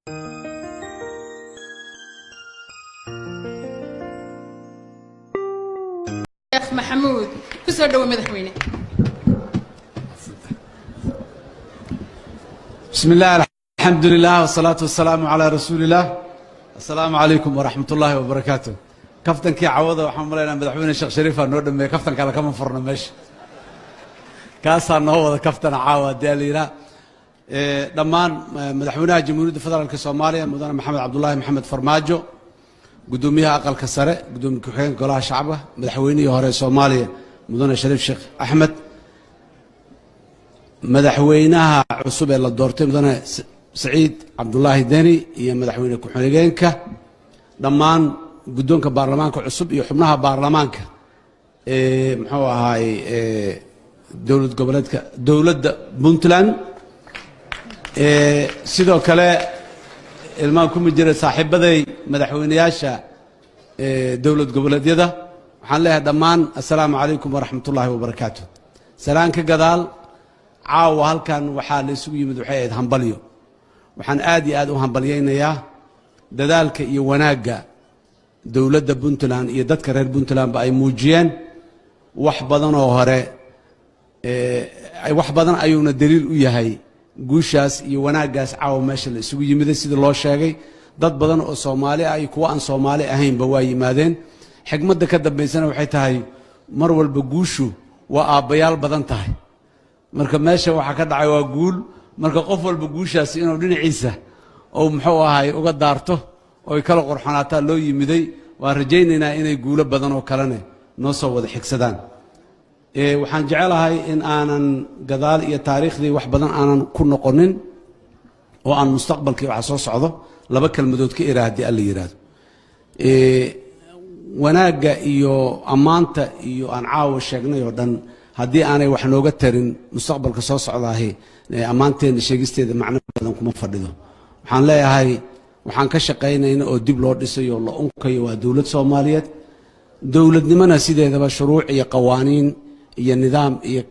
شيخ محمود كسر دو مدحوينه. بسم الله الحمد لله والصلاة والسلام على رسول الله. السلام عليكم ورحمة الله وبركاته. كفتن كي عوضة وحملنا مدحوين الشيخ شريفة نودم كفتن كلا كمان فرنا مش كاسا نهوض كفتن عاود ديالينا دمان مدحوينها جمهورية الفدرالية الصومالية مدن محمد عبد الله محمد فرماجو قدوميها أقل كسرة قدوم كحين قلها شعبه مدحويني هوري الصومالية مدن الشريف الشيخ أحمد مدحوينها عصوب إلى الدورتين مدن سعيد عبد الله الداني هي مدحوينة كحوليجينك دمان قدومك برلمانك عصوب يحملها برلمانك محوها هاي دولة قبلتك دولة بنتلان سيدو كلا الماكم جرى صاحب بدي مدحوينياشا دولة قبلتي ده وحن لها دمان السلام عليكم ورحمة الله وبركاته. سلام كجدال عاو هالكان وحال يسوي مدحيد همبليو وحن آدي همبليين يا دذلك يوناجا دولة بنتلان يدك رير بنتلان بأي موجين وحبضنا وهراء وحبضنا أيون دليل وياهي جوشاس يوناجاس عاو ماشي يسوي مدرسة الله شاقي ضد بدن الصومالي أي كوان صومالي أهين بواي مادين حكمة كده بيسنا وحيتها هاي مرول بجوشو وأبيال بدن تاعي مركب ماشي وحكد عيوا أقول مركب قفل بجوشاس إنه بدين عيسى أو محوا هاي وقدرته أو يكلو قرحاناته لو يمدي ورجينا إنه يقول بدن وكلنا نصوّد حكسدان waxaan jecelahay in aanan gadaal iyo taariikhdii wax badan aanan ku noqonin oo aan mustaqbalkii waxa soo socdo laba kalmadood ka iraahdi alla yiraahdo wanaaga iyo amaanta iyo aan caawa sheegnay oo dhan haddii aanay wax nooga tarin mustaqbalka soo socdaahi amaanteena sheegisteeda macno badan kuma fadhido waxaan leeyahay waxaan ka shaqaynaynaa oo dib loo dhisayo la unkayo waa dawlad Soomaaliyeed dawladnimana sideedaba shuruuc iyo qawaaniin iyo nidaam iyo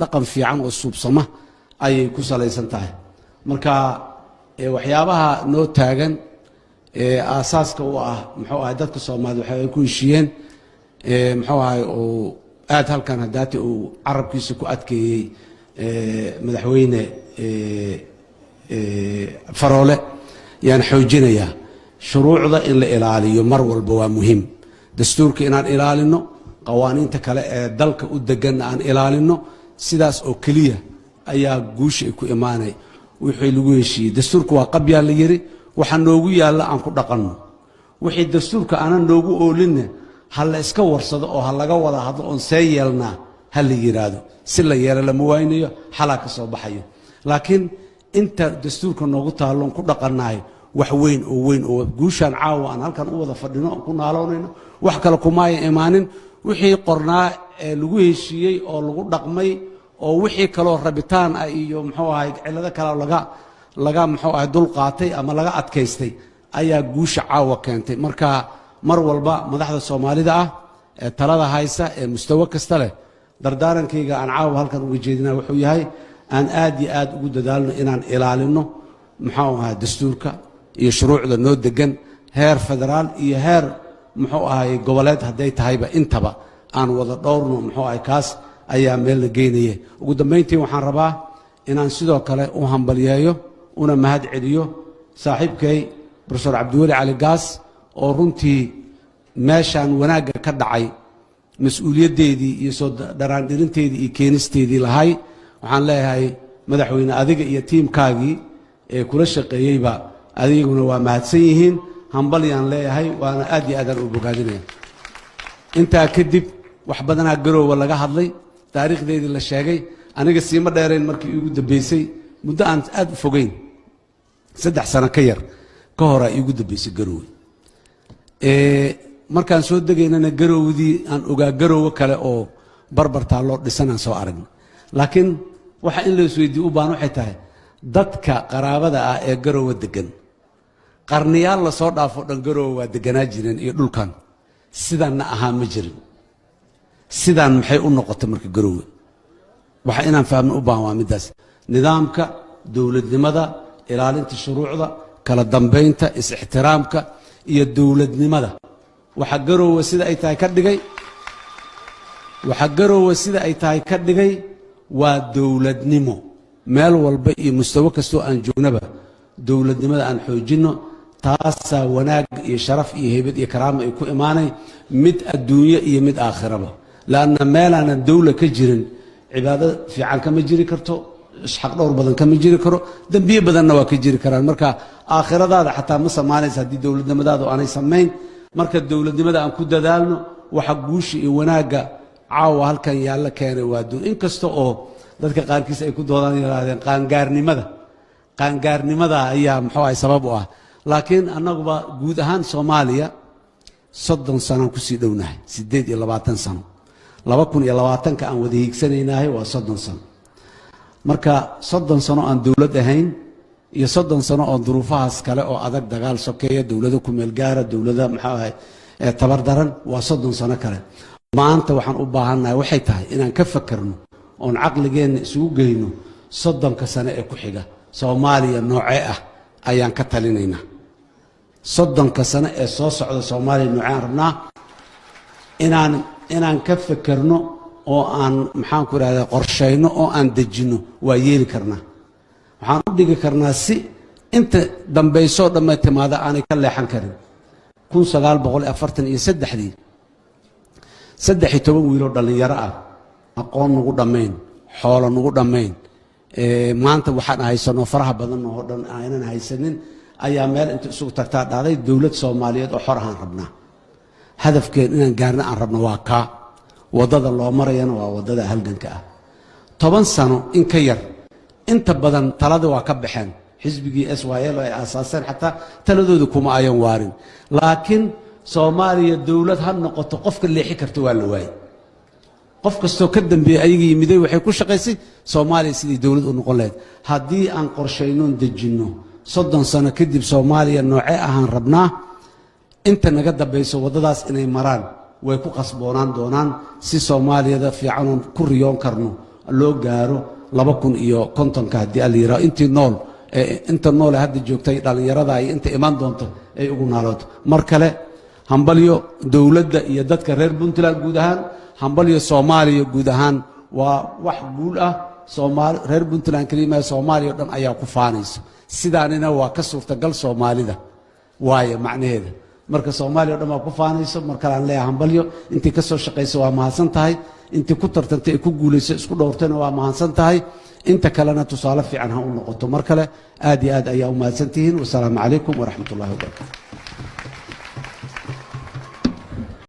dhaqan fiican oo suubsama ayay ku salaysan tahay marka waxyaabaha noo taagan aasaaska u ah muxuu ahay dadka Soomaaliyeed waxay ku heshiiyeen muxuu ahay oo aad halkan hadaati uu carabkiisa ku adkeeyay madaxweyne faroole yaan xoojinaya shuruucda in la ilaaliyo mar walba waa muhiim dastuurka inaan ilaalino qawaaniinta kale ee dalka u degan aan ilaalino sidaas oo kaliya ayaa guusha ku imaanay wixii lagu heshiiyay dastuurku waa qabyaa la yiri waxa noogu yaala aan ku dhaqanno wixii dastuurka aan noogu oolinna hal la iska warsado oo hal laga wada hadlo oo seeyelna hal la yiraahdo si la yeelo lama waynayo xalaa ka soo baxayo laakiin inta dastuurka noogu taalo ku dhaqanaay wax weyn oo guushan caawa aan halkan u wada fadhino ku naaloonayno wax kale kuma ay imaanin wixii qornaa ee lagu heshiiyay oo lagu dhaqmay oo wixii kale rabitaan ay iyo muxuu ahay cilada kale laga muxuu ahay dul qaatay ama laga adkaystay ayaa guusha caawa keentay marka mar walba madaxda Soomaalida ah ee talada haysa ee mustawa kasta leh dardaarankayga aan caawa halkan uga jeedinaa wuxuu yahay aan aad iyo aad ugu dadaalno inaan ilaalino muxuu ahay dastuurka iyo shuruucda noo degan heer federaal iyo heer muxuu ahay goboleed haday tahayba intaba aan wada dhowrno muxuu ahay kaas ayaa meel la geynayay ugu dambeyntii waxaan rabaa inaan sidoo kale u hambaliyeeyo una mahad celiyo saaxiibkay professor Cabdiwali Cali Gaas oo runtii meeshan wanaaga ka dhacay mas'uuliyadeedii iyo soo dharaandhirinteedii iyo keenisteedii lahay waxaan leeyahay madaxweyne adiga iyo tiimkaagii ee kula shaqeeyayba adiguna waa mahadsan yihiin hambalyaan leeyahay waana aad iyo aad u bogaadinaya intaa kadib wax badanaa garoowa laga hadlay taariikhdeedii la sheegay aniga siima dheerayn markii ugu dambeysay muddo aan aad u fogeyn 3 sano ka yar ka hor ay ugu dambeysay garoowe markaan soo degaynana garoowdii aan ogaa garoowe kale oo barbartaa loo dhisanaan soo aragna laakiin waxa in la isweydiiyo u baahan waxay tahay dadka qaraabada ah ee garoowe degan qarniyaal la soo dhaafo dhan garoowe waa deganaa jireen iyo dhulkan sidaanna ahaa ma jirin sidaan maxay u noqotay marka garoowe waxa inaan fahamno u baahan waa midaas nidaamka dawladnimada ilaalinta shuruucda kala dambeynta is-ixtiraamka iyo dowladnimada waxa garoowe sida ay tahay ka dhigay waa dowladnimo meel walba iyo mustawa kastoo aan joognaba dowladnimada aan xoojinno taasaa wanaag iyo sharaf iyo heybad iyo karaamo ay ku imaanay mid adduunyo iyo mid aakhiraba laanna meelaanan dowla ka jirin cibaado fiican kama jiri karto isxaq dhowr badan kama jiri karo dembiye badanna waa ka jiri karaan marka aakhiradaada xataa ma samaanaysa haddii dowladnimadaadu aanay samayn marka dowladnimada aan ku dadaalno waxa guusha iyo wanaagga caawa halkan yaalla keenay waa inkasta oo dadka qaarkiis ay ku doodaan yiraahdeen qaangaarnimada ayaa muxuu ahay sabab u ah laakiin annaguba guud ahaan Soomaaliya 30 sano ku sii dhownahay 28 sano 2020 aan wada hiigsanaynahay waa 30 sano marka 30 sano aan dawlad ahayn iyo 30 sano oo duruufahaas kale oo adag dagaal sokeeya dawladda ku meel gaara dawladda maxaa ahay tabar daran waa 30 sano kale maanta waxaan u baahanahay waxay tahay inaan ka fakarno oon caqligeena isugu geyno 30 sano ee ku xiga Soomaaliya noocee ah ayaan ka talinaynaa 30 sano ee soo socda Soomaaliya noocaan rabnaa inaan ka fakarno oo aan maxaan ku raadaa qorsheyno oo aan dejino waa yeeli karnaa waxaan u dhigi karnaa si inta dambayso dhammaatimaada aanay ka leexan karin 1943 13 wiil oo dhalinyaro ah aqoon nagu dhammayn xoolo nagu dhammayn maanta waxaan haysano faraha badan oo dhan aanan haysanin ayaa meel inta isugu tagtaa dhacday dawlad Soomaaliyeed oo xor ahaan rabnaa hadafkeen inaan gaarno aan rabno waa ka wadada loo marayana waa wadada halganka ah 10 sano in ka yar inta badan talada waa ka baxeen xisbigii SYL ay aasaasan xataa taladoodu kuma ayan waarin laakiin Soomaaliya dawlad ha noqoto qofka leexi karto waa la waayay qof kastoo ka dambeeyay ayaga yimiday waxay ku shaqaysay Soomaaliya sidii dawlad u noqon lahayd haddii aan qorsheyno dejinno 30 sano kadib Soomaaliya noocee ahaan rabnaa inta naga dambayso wadadaas inay maraan way ku qasboonaan doonaan si Soomaaliyada fiican oo ku riyoon karno loo gaaro 2050 haddii la yiraahdo inta nool hadda joogtay dhalinyarada ay inta iman doonto ay ugu naalooto mar kale hambalyo dawladda iyo dadka reer Puntland guud ahaan hambalyo Soomaaliya guud ahaan waa wax guul ah reer Puntland kaliya Soomaaliya dhan ayaa ku faanayso sidaanina waa ka suurtagal Soomaalida waaye macnaheeda marka Soomaaliya dhan waa ku faanayso marka aan leeyahay hambalyo intii ka soo shaqeysay waa mahadsan tahay intii ku tartantay ku guuleysay isku dhowrtayna waa mahadsan tahay inta kalena tusaale fiican ha u noqoto mar kale aad iyo aad ayaa u mahadsantihiin wassalaamu calaykum waraxmatullaahi wabarakaatuh